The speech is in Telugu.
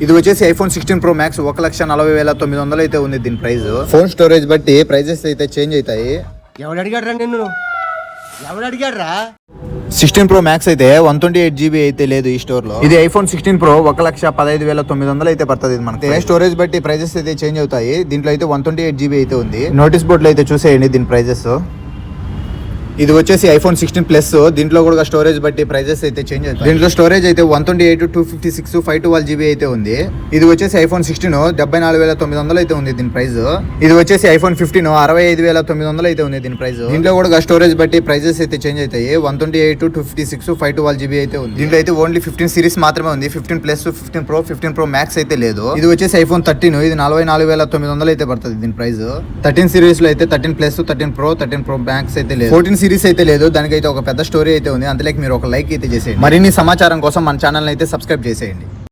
ఇది వచ్చేసి ఐఫోన్ 16 Pro Max 1,40,900 అయితే ఉంది దీని ప్రైస్. ఫోన్ స్టోరేజ్ బట్టి ప్రైజెస్ అయితే చేంజ్ అవుతాయి. ఎవడు అడిగాడు నిన్ను? ఎవడు అడిగాడ్రా? 16 Pro Max అయితే 128 GB అయితే లేదు ఈ స్టోర్ లో. ఇది ఐఫోన్ 16 Pro 1,15,900 అయితే పడుతుంది ఇది మనకి. స్టోరేజ్ బట్టి ప్రైజెస్ అయితే చేంజ్ అవుతాయి. దీంట్లో అయితే 128 GB అయితే ఉంది. నోటీస్ బోర్డ్ లో అయితే చూసేయండి దీని ప్రైజెస్. ఇది వచ్చేసి ఐఫోన్ 16 Plus. దీంట్లో కూడా స్టోరేజ్ బట్టి ప్రైజెస్ అయితే చేంజ్ అవుతాయి. దీంట్లో స్టోరేజ్ అయితే 128, 256, 512 GB అయితే ఉంది. ఇది వచ్చేసి ఐఫోన్ 16 74,900 అయితే ఉంది దీని ప్రైస్. ఇది వచ్చేసి ఐఫోన్ 15 65,900 అయితే ఉంది దీని ప్రైస్. దీంట్లో కూడా స్టోరేజ్ బట్టి ప్రైజెస్ అయితే చేంజ్ అవుతాయి. 128, 256, 512 GB అయితే ఉంది. దీంట్లో అయితే ఓన్లీ 15 సిరీస్ మాత్రమే ఉంది. 15 Plus, 15 Pro, 15 Pro Max అయితే లేదు. ఇది వచ్చేసి ఐఫోన్ 13. ఇది 44,900 అయితే పడుతుంది దీని ప్రైస్. 13 సిరీస్ లో అయితే 13 Plus, 13 Pro, 13 Pro Max అయితే లేదు. 14 సిరీస్ అయితే లేదు. దానికైతే ఒక పెద్ద స్టోరీ అయితే ఉంది. అంతలోకి మీరు ఒక లైక్ అయితే చేసేయండి. మరిన్ని సమాచారం కోసం మన ఛానల్ అయితే సబ్స్క్రైబ్ చేసేయండి.